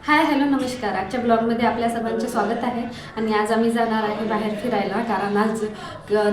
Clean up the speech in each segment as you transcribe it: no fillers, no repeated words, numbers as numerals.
Hi hello नमस्कार. आजच्या ब्लॉगमध्ये आपल्या सर्वांचे स्वागत आहे. आणि आज आम्ही जाणार आहे बाहेर फिरायला, कारण आज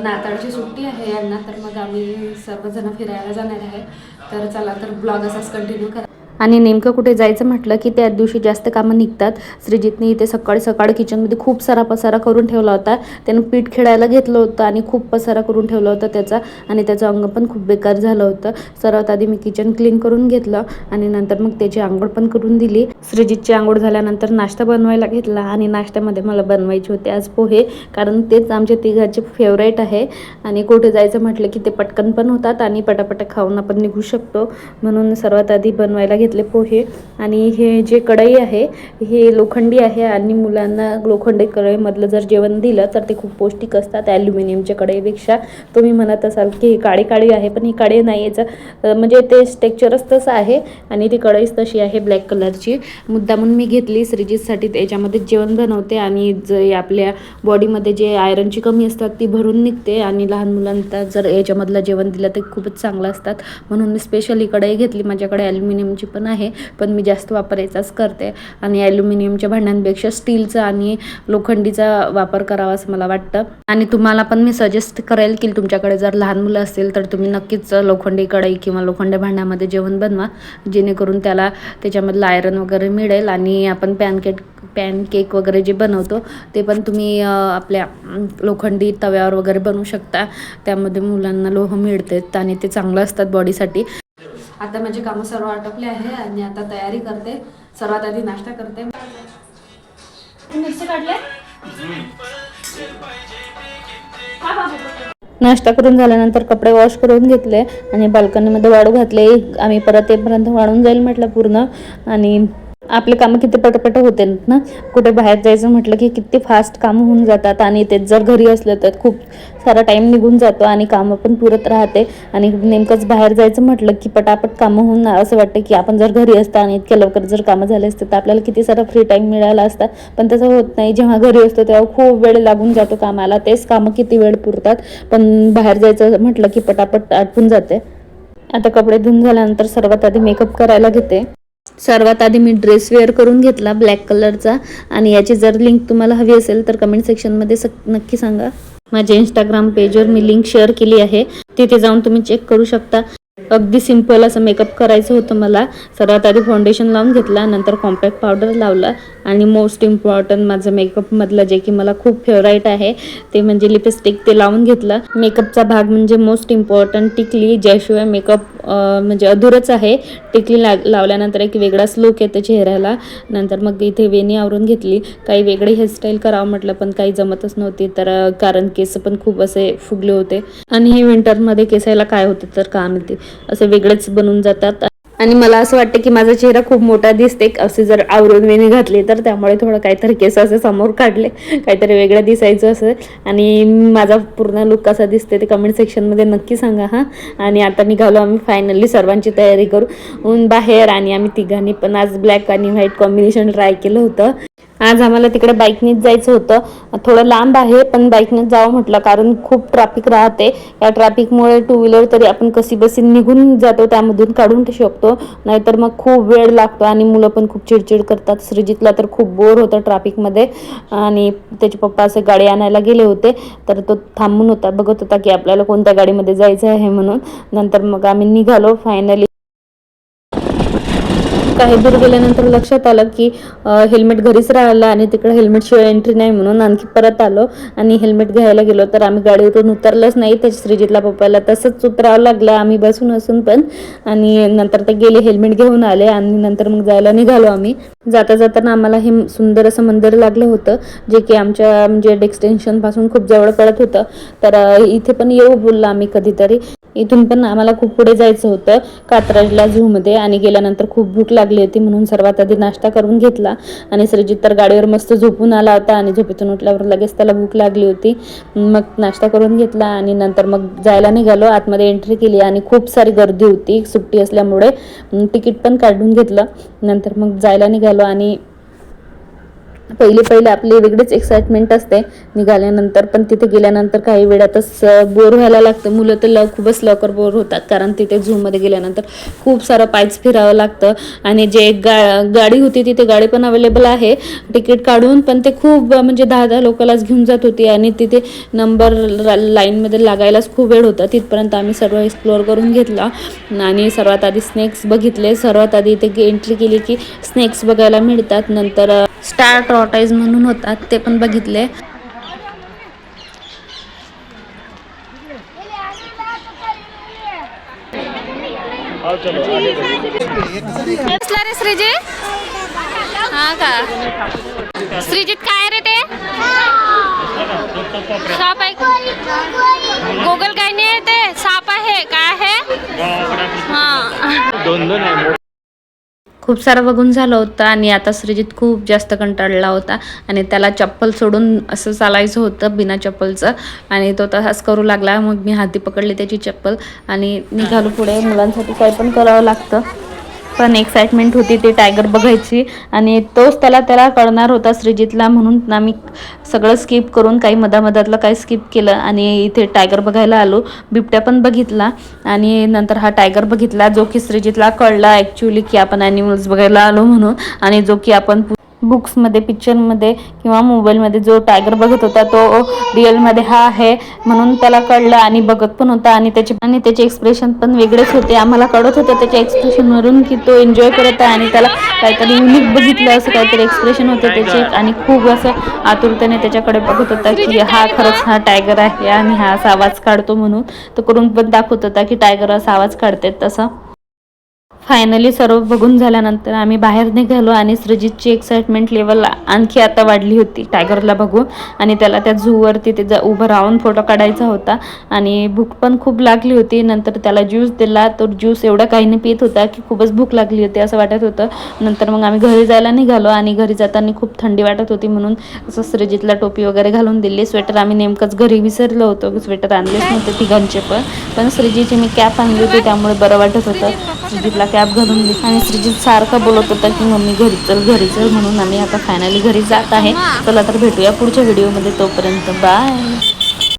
नाताळची सुट्टी आहे यांना. तर मग आम्ही सर्वजण फिरायला जाणार आहे. तर चला, तर ब्लॉग असाच कंटिन्यू करा. आणि नेमकं कुठे जायचं म्हटलं की त्या दिवशी जास्त कामं निघतात. श्रीजितने इथे सकाळी सकाळी किचनमध्ये खूप सारा पसारा करून ठेवला होता. त्यानं पीठ खेळायला घेतलं होतं आणि खूप पसारा करून ठेवला होता त्याचा, आणि त्याचं अंग पण खूप बेकार झालं होतं. सर्वात आधी मी किचन क्लीन करून घेतलं आणि नंतर मग त्याची आंघोळ पण करून दिली. श्रीजितची आंघोळ झाल्यानंतर नाश्ता बनवायला घेतला, आणि नाश्त्यामध्ये मला बनवायचे होते आज पोहे, कारण तेच आमच्या तिघांचे फेवरेट आहे. आणि कुठे जायचं म्हटलं की ते पटकन पण होतात आणि पटापट खाऊन आपण निघू शकतो, म्हणून सर्वात आधी बनवायला घेतले पोहे. आणि हे जे कढई आहे हे लोखंडी आहे, आणि मुलांना लोखंडी कढईमधलं जर जेवण दिलं तर ते खूप पौष्टिक असतात ॲल्युमिनियमच्या कढईपेक्षा. तुम्ही म्हणत असाल की ही काळी काळी आहे, पण ही काळी नाही, याचं म्हणजे ते टेक्स्चरच तसं आहे आणि ती कढईच तशी आहे ब्लॅक कलरची. मुद्दामून मी घेतली श्रीजितसाठी, त्याच्यामध्ये जेवण बनवते आणि जे आपल्या बॉडीमध्ये जे आयरनची कमी असतात ती भरून निघते, आणि लहान मुलांना जर याच्यामधलं जेवण दिलं तर खूपच चांगलं असतात, म्हणून मी स्पेशली कढई घेतली. माझ्याकडे ॲल्युमिनियमची पण आहे, पण मी जास्त वापरायचाच करते. आणि ॲल्युमिनियमच्या भांड्यांपेक्षा स्टीलचा आणि लोखंडीचा वापर करावा असं मला वाटतं. आणि तुम्हाला पण मी सजेस्ट करेल की तुमच्याकडे जर लहान मुलं असेल तर तुम्ही नक्कीच लोखंडी कढई किंवा लोखंडी भांड्यामध्ये जेवण बनवा, जेणेकरून त्याला त्याच्यामधलं आयरन वगैरे मिळेल. आणि आपण पॅनकेक वगैरे जे बनवतो ते पण तुम्ही आपल्या लोखंडी तव्यावर वगैरे बनवू शकता. त्यामध्ये मुलांना लोह मिळतात आणि ते चांगलं असतात बॉडीसाठी. आता माझे कामं सर्व आटोपले आहे आणि आता तयारी करते. सर्वात आधी नाश्ता करते. मिरची काढले. नाश्ता करून झाल्यानंतर कपडे वॉश करून घेतले आणि बाल्कनीमध्ये वाळू घातले. आम्ही परत येईपर्यंत वाळून जाईल म्हटलं पूर्ण. आणि आपले कामं किती पटपट होते ना. कुठे बाहेर जायचं म्हटलं की किती फास्ट कामं होऊन जातात, आणि तेच जर घरी असलं तर खूप सारा टाईम निघून जातो आणि कामं पण पुरत राहते. आणि नेमकंच बाहेर जायचं म्हटलं की पटापट कामं होऊन असं वाटतं की आपण जर घरी असतं आणि इतक्या लवकर जर कामं झाले असते तर आपल्याला किती सारा फ्री टाईम मिळाला असता, पण तसं होत नाही. जेव्हा घरी असतो तेव्हा खूप वेळ लागून जातो कामाला, तेच कामं किती वेळ पुरतात, पण बाहेर जायचं म्हटलं की पटापट आटपून जाते. आता कपडे धुवून झाल्यानंतर सर्वात आधी मेकअप करायला घेते. सर्वात आधी मी ड्रेस वेअर करून घेतला ब्लॅक कलरचा, आणि याची जर लिंक तुम्हाला हवी असेल तर कमेंट सेक्शनमध्ये नक्की सांगा. माझ्या इंस्टाग्राम पेजवर मी लिंक शेअर केली आहे, तिथे जाऊन तुम्ही चेक करू शकता. अगदी सिंपल असं मेकअप करायचं होतं मला. सर्वात आधी फाउंडेशन लावून घेतला, नंतर कॉम्पॅक्ट पावडर लावला, आणि मोस्ट इम्पॉर्टंट माझं मेकअपमधलं जे की मला खूप फेवराईट आहे ते म्हणजे लिपस्टिक, ते लावून घेतलं. मेकअपचा भाग म्हणजे मोस्ट इम्पॉर्टंट टिकली, ज्याशिवाय मेकअप म्हणजे अधुरच आहे. टिकली लावल्यानंतर एक वेगळाच लुक येतो चेहऱ्याला. नंतर मग इथे वेणी आवरून घेतली. काही वेगळी हेअरस्टाईल करावं म्हटलं पण काही जमतच नव्हती, तर कारण केस पण खूप असे फुगले होते, आणि हे विंटरमध्ये केसायला काय होतं तर काम येते असे वेगळेच बनून जातात. आणि मला असं वाटतं की माझा चेहरा खूप मोठा दिसते असे जर आवरून वेणी घातली तर, त्यामुळे थोडं काहीतरी केस असे समोर काढले, काहीतरी वेगळं दिसायचं असं. आणि माझा पूर्ण लुक कसा दिसते ते कमेंट सेक्शनमध्ये नक्की सांगा हां. आणि आता निघालो आम्ही फायनली सर्वांची तयारी करून बाहेर, आणि आम्ही तिघांनी पण आज ब्लॅक आणि व्हाईट कॉम्बिनेशन ट्राय केलं होतं. आज आम्हाला तिकडे बाईकनेच जायचं होतं. थोडं लांब आहे पण बाईकनेच जावं म्हटलं, कारण खूप ट्रॅफिक राहते. या ट्रॅफिकमुळे टू व्हीलर तरी आपण कशी बसी निघून जातो, त्यामधून काढून शकतो, नाहीतर मग खूप वेळ लागतो आणि मुलं पण खूप चिडचिड करतात. श्रीजितला तर खूप बोर होतं ट्रॅफिकमध्ये, आणि त्याचे पप्पा असे गाडी आणायला गेले होते, तर तो थांबून होता, बघत होता की आपल्याला कोणत्या गाडीमध्ये जायचं आहे म्हणून. नंतर मग आम्ही निघालो फायनली. काही दूर गेल्यानंतर लक्षात आलं की हेल्मेट घरीच राहिलं, आणि तिकडे हेल्मेटशिवाय एंट्री नाही, म्हणून आणखी परत आलो आणि हेल्मेट घ्यायला गेलो. तर आम्ही गाडीवरून उतरलंच नाही, त्या श्रीजितला पप्पाला तसंच उतरावं लागलं आम्ही बसून असून पण. आणि नंतर ते गेले, हेल्मेट घेऊन आले, आणि नंतर मग जायला निघालो आम्ही. जाता जाताना आम्हाला हे सुंदर असं मंदिर लागलं होतं, जे की आमच्या म्हणजे डेस्टिनेशनपासून खूप जवळ पडत होतं. तर इथे पण येऊ बोलला आम्ही कधीतरी. इथून पण आम्हाला खूप पुढे जायचं होतं कात्रजला झूमध्ये, आणि गेल्यानंतर खूप भूक लागली होती, म्हणून सर्वात आधी नाश्ता करून घेतला. आणि श्रीजित तर गाडीवर मस्त झोपून आला होता, आणि झोपेतून उठल्यावर लगेच त्याला भूक लागली होती. मग नाश्ता करून घेतला आणि नंतर मग जायला निघालो. आतमध्ये एंट्री केली आणि खूप सारी गर्दी होती सुट्टी असल्यामुळे, तिकीट पण काढून घेतलं. नंतर मग जायला निघालो, आणि पहिले आपली वेगळीच एक्साइटमेंट असते निघाल्यानंतर, पण तिथे गेल्यानंतर काही वेळातच बोर व्हायला लागतं. मुलं तर खूपच लवकर बोर होतात, कारण तिथे झूमध्ये गेल्यानंतर खूप सारं पायच फिरावं लागतं. आणि जे गाडी होती तिथे गाडी पण अवेलेबल आहे तिकीट काढून, पण ते खूप म्हणजे 10-10 लोकांनाच घेऊन जात होती आणि तिथे नंबर लाईनमध्ये लागायलाच खूप वेळ होता. तिथपर्यंत आम्ही सर्व एक्सप्लोअर करून घेतला आणि सर्वात आधी स्नेक्स बघितले. सर्वात आधी इथे एंट्री केली की स्नेक्स बघायला मिळतात. नंतर स्टार टॉर्टाइज म्हणून होतात ते पण बघितले. श्रीजित हा का श्रीजित काय रे ते साप आहे गोगल काय नाही ते साप आहे काय आहे हा दोन खूप सारं बघून झालं होतं आणि आता श्रीजित खूप जास्त कंटाळला होता आणि त्याला चप्पल सोडून असं चालायचं होतं बिना चप्पलचं आणि तो तसाच करू लागला. मग मी हाती पकडली त्याची चप्पल आणि निघालो पुढे. मुलांसाठी काही पण करावं लागतं, पण एक्साइटमेंट होती ती टायगर बघायची आणि तोच त्याला कळणार होता श्रीजितला, म्हणून आम्ही सगळं स्किप करून काही मधामधातलं काही स्किप केलं आणि इथे टायगर बघायला आलो. बिबट्या पण बघितला आणि नंतर हा टायगर बघितला, जो की श्रीजितला कळला ॲक्च्युली की आपण ॲनिमल्स बघायला आलो म्हणून, आणि जो की आपण बुक्समध्ये पिक्चरमध्ये किंवा मोबाईलमध्ये जो टायगर बघत होता तो रिअलमध्ये हा आहे म्हणून त्याला कळलं आणि बघत पण होता. आणि त्याचे एक्सप्रेशन पण वेगळेच होते. आम्हाला कळत होतं त्याच्या एक्सप्रेशनवरून की तो एन्जॉय करत आहे आणि त्याला काहीतरी युनिक बघितलं असं काहीतरी एक्सप्रेशन होते त्याचे, आणि खूप असं आतुरतेने त्याच्याकडे बघत होता की हा खरंच हा टायगर आहे आणि हा असा आवाज काढतो म्हणून. तो करून पण दाखवत होता की टायगर असा आवाज काढते तसं. फायनली सर्व बघून झाल्यानंतर आम्ही बाहेर निघालो आणि श्रीजितची एक्साइटमेंट लेवल आणखी आता वाढली होती टायगरला बघून, आणि त्याला त्या झूवरती ते उभं राहून फोटो काढायचा होता आणि भूक पण खूप लागली होती. नंतर त्याला ज्यूस दिला, तो ज्यूस एवढा काही नाही पित होता की खूपच भूक लागली होती असं वाटत होतं. नंतर मग आम्ही घरी जायला निघालो आणि घरी जाताना खूप थंडी वाटत होती म्हणून असं श्रीजितला टोपी वगैरे घालून दिली. स्वेटर आम्ही नेमकंच घरी विसरलो होतो, स्वेटर आणलेच नव्हते तिघांचे पण श्रीजितची मी कॅप आणली होती त्यामुळे बरं वाटत होतं. श्रीजितला कॅप घालून दिली आणि श्रीजित सारखा बोलत होता की मम्मी घरी चल म्हणून आम्ही आता फायनली घरी जात आहे. चला तर भेटूया पुढच्या व्हिडिओमध्ये, तोपर्यंत बाय.